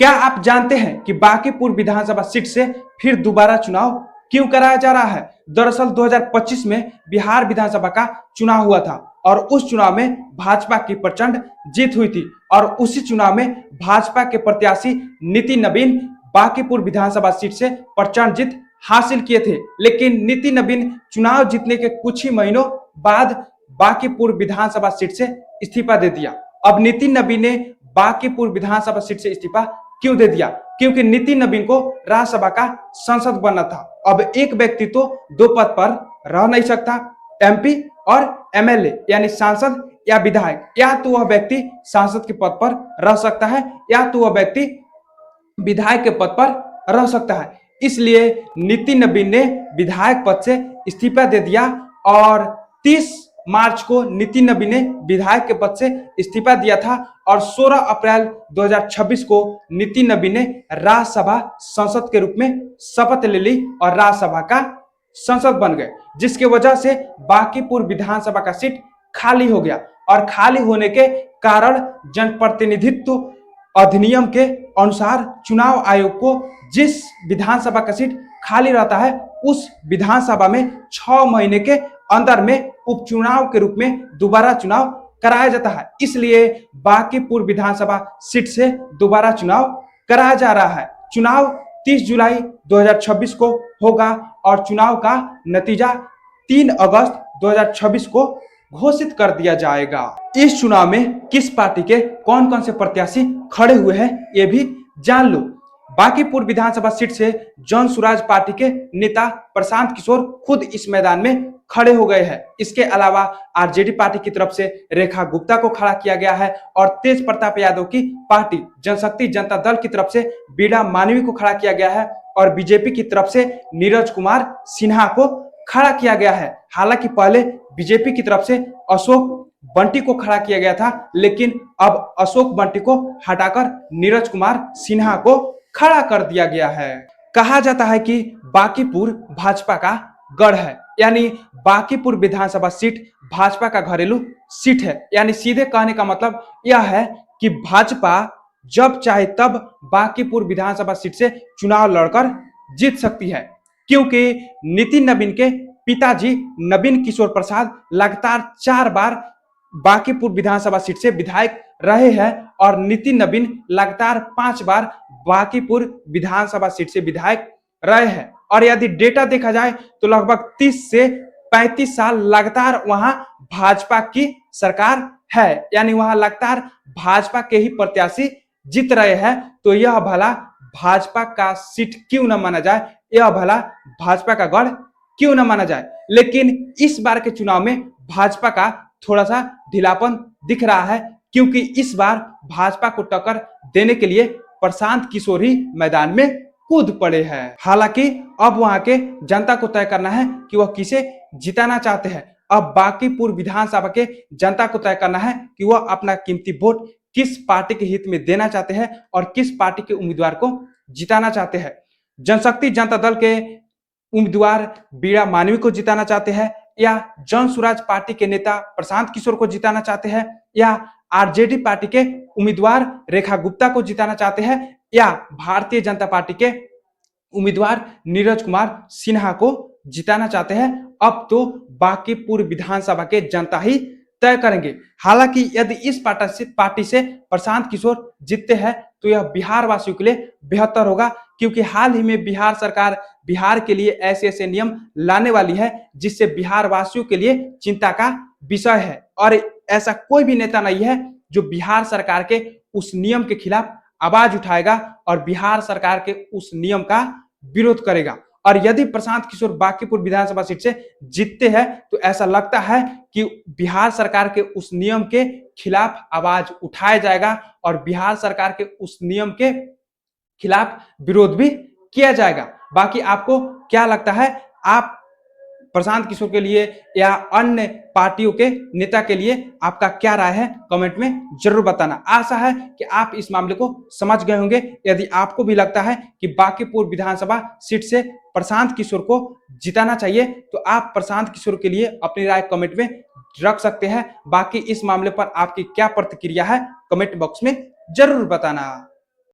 क्या आप जानते हैं कि बांकीपुर विधानसभा सीट से फिर दोबारा चुनाव क्यों कराया जा रहा है? दरअसल 2025 में बिहार विधानसभा का चुनाव हुआ था और उस चुनाव में भाजपा की प्रचंड जीत हुई थी और उसी चुनाव में भाजपा के प्रत्याशी नितिन नवीन बांकीपुर विधानसभा सीट से प्रचंड जीत हासिल किए थे। लेकिन नितिन नवीन चुनाव जीतने के कुछ ही महीनों बाद बांकीपुर विधानसभा सीट से इस्तीफा दे दिया। अब नितिन नवीन ने बांकीपुर विधानसभा सीट से इस्तीफा क्यों दे दिया? क्योंकि नितिन नवीन को राज्यसभा का सांसद बनना था। अब एक व्यक्ति तो दो पद पर रह नहीं सकता, एमपी और एमएलए यानी सांसद या विधायक। या तो वह व्यक्ति सांसद के पद पर रह सकता है या तो वह व्यक्ति विधायक के पद पर रह सकता है। इसलिए नितिन नवीन ने विधायक पद से इस्तीफा दे दिया और 30 मार्च को नितिन नवीन ने विधायक के पद से इस्तीफा दिया था और 16 अप्रैल 2026 को नितिन नवीन ने राज्यसभा सांसद के रूप में शपथ ले ली और राज्यसभा का सांसद बन गए, जिसके वजह से बांकीपुर विधानसभा का सीट खाली हो गया। और खाली होने के कारण जनप्रतिनिधित्व अधिनियम के अनुसार चुनाव आयोग को जिस विधानसभा का सीट खाली रहता है उस विधानसभा में 6 महीने के अंदर में उपचुनाव के रूप में दोबारा चुनाव कराया जाता है। इसलिए बांकीपुर विधानसभा सीट से दोबारा चुनाव कराया जा रहा है। चुनाव 30 जुलाई 2026 को होगा और चुनाव का नतीजा 3 अगस्त 2026 को घोषित कर दिया जाएगा। इस चुनाव में किस पार्टी के कौन कौन से प्रत्याशी खड़े हुए हैं ये भी जान लो। बांकीपुर विधानसभा सीट से जन स्वराज पार्टी के नेता प्रशांत किशोर खुद इस मैदान में खड़े हो गए हैं। इसके अलावा आरजेडी पार्टी की तरफ से रेखा गुप्ता को खड़ा किया गया है और तेज प्रताप यादव की पार्टी जनशक्ति जनता दल की तरफ से बीड़ा मानवी को खड़ा किया गया है और बीजेपी की तरफ से नीरज कुमार सिन्हा को खड़ा किया गया है। हालांकि पहले बीजेपी की तरफ से अशोक बंटी को खड़ा किया गया था, लेकिन अब अशोक बंटी को हटाकर नीरज कुमार सिन्हा को खड़ा कर दिया गया है। कहा जाता है कि बांकीपुर भाजपा का गढ़ है, यानी बांकीपुर विधानसभा सीट भाजपा का घरेलू सीट है। यानी सीधे कहने का मतलब यह है कि भाजपा जब चाहे तब बांकीपुर विधानसभा सीट से चुनाव लड़कर जीत सकती है, क्योंकि नितिन नवीन के पिताजी नवीन किशोर प्रसाद लगातार 4 बार बांकीपुर विधानसभा सीट से विधायक रहे हैं और नितिन नवीन लगातार 5 बार बांकीपुर विधानसभा सीट से विधायक रहे हैं। और यदि डेटा देखा जाए तो लगभग 30 से 35 साल लगातार वहां भाजपा की सरकार है, यानी वहां लगातार भाजपा के ही प्रत्याशी जीत रहे हैं। तो यह भला भाजपा का सीट क्यों न माना जाए, यह भला भाजपा का गढ़ क्यों न माना जाए। लेकिन इस बार के चुनाव में भाजपा का थोड़ा सा ढीलापन दिख रहा है, क्योंकि इस बार भाजपा को टक्कर देने के लिए प्रशांत किशोर ही मैदान में कूद पड़े हैं। हालांकि अब वहां के जनता को तय करना है कि वह किसे जिताना चाहते हैं। अब बांकीपुर विधानसभा के जनता को तय करना है कि वह अपना कीमती वोट किस पार्टी के हित में देना चाहते हैं और किस पार्टी के उम्मीदवार को जिताना चाहते हैं। जनशक्ति जनता दल के उम्मीदवार बीड़ा मानवी को जिताना चाहते हैं, या जन स्वराज पार्टी के नेता प्रशांत किशोर को जिताना चाहते हैं, या आरजेडी पार्टी के उम्मीदवार रेखा गुप्ता को जिताना चाहते हैं, या भारतीय जनता पार्टी के उम्मीदवार नीरज कुमार सिन्हा को जिताना चाहते हैं। अब तो बांकीपुर विधानसभा के जनता ही तय करेंगे। हालांकि यदि इस पार्टी से प्रशांत किशोर जीतते हैं तो यह बिहार वासियों के लिए बेहतर होगा, क्योंकि हाल ही में बिहार सरकार बिहार के लिए ऐसे ऐसे नियम लाने वाली है जिससे बिहार वासियों के लिए चिंता का विषय है। और ऐसा कोई भी नेता नहीं है जो बिहार सरकार के उस नियम के खिलाफ आवाज उठाएगा और बिहार सरकार के उस नियम का विरोध करेगा। और यदि प्रशांत किशोर बांकीपुर विधानसभा सीट से जीतते हैं तो ऐसा लगता है कि बिहार सरकार के उस नियम के खिलाफ आवाज उठाया जाएगा और बिहार सरकार के उस नियम के खिलाफ विरोध भी किया जाएगा। बाकी आपको क्या लगता है? आप प्रशांत किशोर के लिए या अन्य पार्टियों के नेता के लिए आपका क्या राय है, कमेंट में जरूर बताना। आशा है कि आप इस मामले को समझ गए होंगे। यदि आपको भी लगता है कि बांकीपुर विधानसभा सीट से प्रशांत किशोर को जिताना चाहिए तो आप प्रशांत किशोर के लिए अपनी राय कमेंट में रख सकते हैं। बाकी इस मामले पर आपकी क्या प्रतिक्रिया है, कमेंट बॉक्स में जरूर बताना।